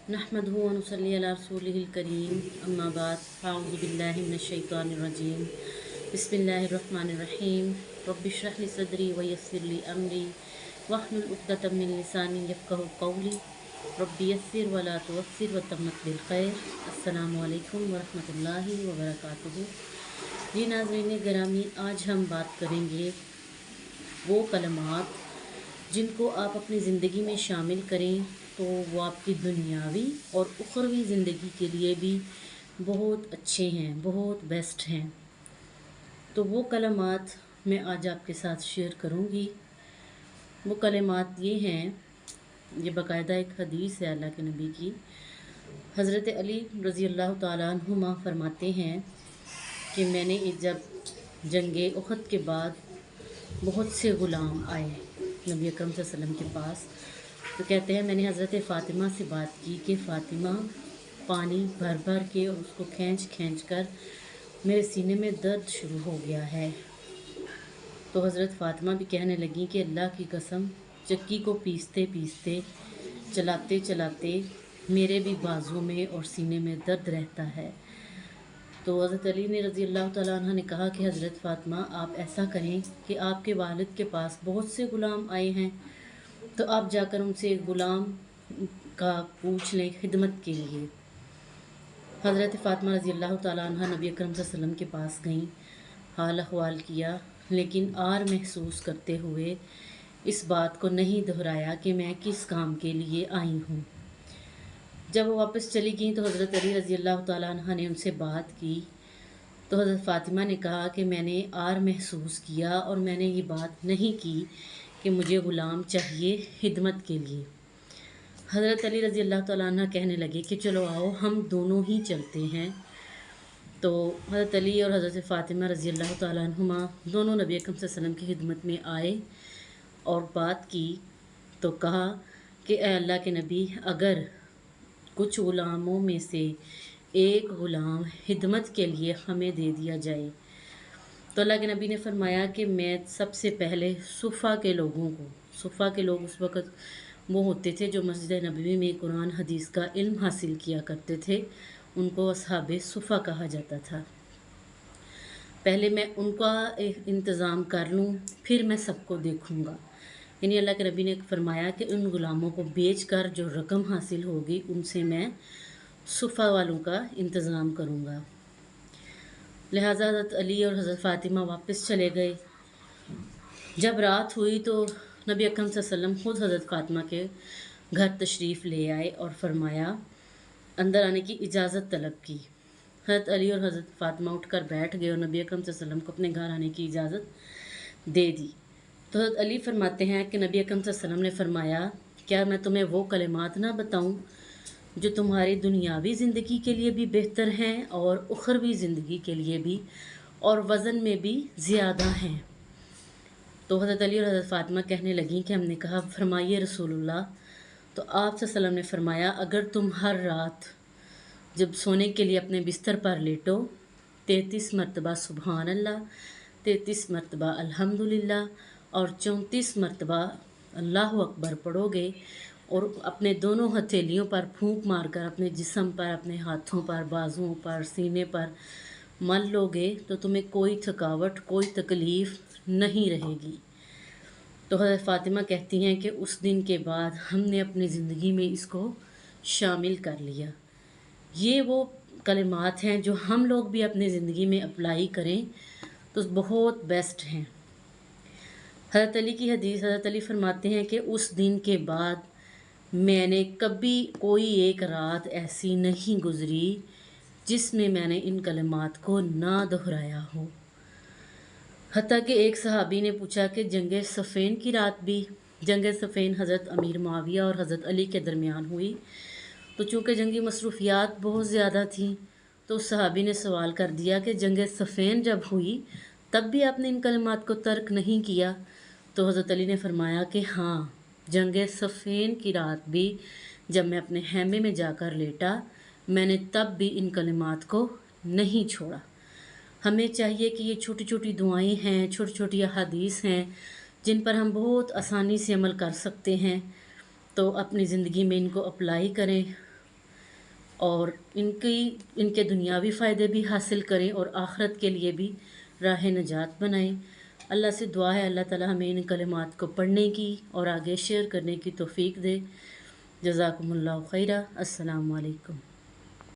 नहमदुहु व नुसल्ली अला रसूलिहिल करीम अम्मा बाद अऊज़ु बिल्लाहि मिनश शैतानिर रजीम बिस्मिल्लाहिर रहमानिर रहीम रब्बि इश्रह ली सदरी व यस्सिर ली अमरी वहलुल उक़दतम मिन लिसानी यफ़क़हू क़ौली रब्बि यस्सिर व ला तुअस्सिर व तम्मत बिल खैर। अस्सलामु अलैकुम व रहमतुल्लाहि व बरकातुहू। जी नाज़रीन गिरामी, आज हम बात करेंगे वो कलमात जिनको आप अपनी ज़िंदगी में शामिल करें तो वो आपकी दुनियावी और उखरवी ज़िंदगी के लिए भी बहुत अच्छे हैं, बहुत बेस्ट हैं। तो वो कलमात मैं आज आपके साथ शेयर करूंगी। वो कलमात ये हैं, ये बाकायदा एक हदीस है अल्लाह के नबी की। हज़रत अली रज़ी अल्लाह ताला अन्हुमा फरमाते हैं कि मैंने जब जंगे उहद के बाद बहुत से ग़ुलाम आए नबी अकरम सल्लल्लाहु अलैहि वसल्लम के पास, तो कहते हैं मैंने हज़रत फ़ातिमा से बात की कि फ़ातिमा पानी भर भर के और उसको खींच खींच कर मेरे सीने में दर्द शुरू हो गया है। तो हज़रत फ़ातिमा भी कहने लगी कि अल्लाह की कसम, चक्की को पीसते पीसते चलाते चलाते मेरे भी बाजुओं में और सीने में दर्द रहता है। तो हज़रत अली ने रज़ी अल्लाह तआला अन्हा ने कहा कि हज़रत फ़ातिमा, आप ऐसा करें कि आपके वालिद के पास बहुत से ग़ुलाम आए हैं, तो आप जाकर उनसे ग़ुलाम का पूछ लें खिदमत के लिए। हज़रत फ़ातिमा रज़ी अल्लाह तआला अन्हा नबी अकरम सल्लल्लाहु अलैहि वसल्लम के पास गईं, हाल अहवाल किया, लेकिन आर महसूस करते हुए इस बात को नहीं दोहराया कि मैं किस काम के लिए आई हूँ। जब वो वापस चली गई तो हज़रत अली रज़ी अल्लाह तआला अन्हा ने उनसे बात की, तो हज़रत फ़ातिमा ने कहा कि मैंने आर महसूस किया और मैंने ये बात नहीं की कि मुझे ग़ुलाम चाहिए खिदमत के लिए। हज़रत अली रज़ी अल्लाह तआला अन्हा कहने लगे कि चलो आओ हम दोनों ही चलते हैं। तो हज़रत अली और हज़रत फ़ातिमा रज़ी अल्लाह तआला अन्हुमा दोनों नबी अकरम सल्लल्लाहु अलैहि वसल्लम की खिदमत में आए और बात की। तो कहा कि ए अल्लाह के नबी, अगर कुछ ग़ुलामों में से एक ग़ुलाम खिदमत के लिए हमें दे दिया जाए, तो अल्लाह के नबी ने फरमाया कि मैं सबसे पहले सुफ़ा के लोगों को, सुफ़ा के लोग उस वक़्त वो होते थे जो मस्जिद नबवी में कुरान हदीस का इल्म हासिल किया करते थे, उनको अस्हाबे सुफ़ा कहा जाता था। पहले मैं उनका इंतज़ाम कर लूँ, फिर मैं सबको देखूँगा। यानी अल्लाह के नबी ने फरमाया कि उन ग़ुलामों को बेच कर जो रकम हासिल होगी उनसे मैं सुफ़ा वालों का इंतज़ाम करूँगा। लिहाजा हज़रत अली और हज़रत फ़ातिमा वापस चले गए। जब रात हुई तो नबी अकरम सल्लल्लाहु अलैहि वसल्लम ख़ुद हज़रत फ़ातिमा के घर तशरीफ़ ले आए और फरमाया, अंदर आने की इजाज़त तलब की। हज़रत अली और हज़रत फ़ातिमा उठकर बैठ गए और नबी अकरम सल्लल्लाहु अलैहि वसल्लम को अपने घर आने की इजाज़त दे दी। तो हज़रत अली फरमाते हैं कि नबी अकरम सल्लल्लाहु अलैहि वसल्लम ने फरमाया, क्या मैं तुम्हें वो कलिमात ना बताऊं जो तुम्हारी दुनियावी ज़िंदगी के लिए भी बेहतर हैं और उखरवी ज़िंदगी के लिए भी और वज़न में भी ज़्यादा हैं। तो हज़रत अली और हज़रत फ़ातिमा कहने लगी कि हमने कहा, फरमाइए रसूलुल्लाह। तो आप सल्लल्लाहु अलैहि वसल्लम ने फरमाया, अगर तुम हर रात जब सोने के लिए अपने बिस्तर पर लेटो 33 मरतबा सुबहान अल्लाह, 33 मरतबा अल्हम्दुलिल्लाह और 34 मरतबा अल्लाहु अकबर पढ़ोगे और अपने दोनों हथेलियों पर फूंक मारकर अपने जिस्म पर, अपने हाथों पर, बाजुओं पर, सीने पर मल लोगे, तो तुम्हें कोई थकावट, कोई तकलीफ़ नहीं रहेगी। तो हज़रत फ़ातिमा कहती हैं कि उस दिन के बाद हमने अपनी ज़िंदगी में इसको शामिल कर लिया। ये वो कलिमात हैं जो हम लोग भी अपनी ज़िंदगी में अप्लाई करें तो बहुत बेस्ट हैं। हज़रत अली की हदीस, हज़रत अली फरमाते हैं कि उस दिन के बाद मैंने कभी कोई एक रात ऐसी नहीं गुज़री जिसमें मैंने इन कलिमात को ना दोहराया हो। हत्ता कि एक सहाबी ने पूछा कि जंग सफ़ेन की रात भी, जंग सफ़ेन हज़रत अमीर मुआविया और हज़रत अली के दरमियान हुई, तो चूँकि जंगी मसरूफ़ियात बहुत ज़्यादा थीं, तो उस सहाबी ने सवाल कर दिया कि जंग सफ़ेन जब हुई तब भी आपने इन कलिमात को तर्क नहीं किया। तो हज़रत अली ने फरमाया कि हाँ, जंग सफ़ेन की रात भी जब मैं अपने हैमे में जाकर लेटा, मैंने तब भी इन कलिमात को नहीं छोड़ा। हमें चाहिए कि ये छोटी छोटी दुआएं हैं, छोटी छोटी अहादीस हैं जिन पर हम बहुत आसानी से अमल कर सकते हैं, तो अपनी ज़िंदगी में इनको अप्लाई करें اور ان کے دنیاوی فائدے بھی حاصل کریں اور آخرت کے لیے بھی راہ نجات بنائیں۔ اللہ سے دعا ہے اللہ تعالی ہمیں ان کلمات کو پڑھنے کی اور آگے شیئر کرنے کی توفیق دے۔ جزاکم اللہ خیرہ۔ السلام علیکم۔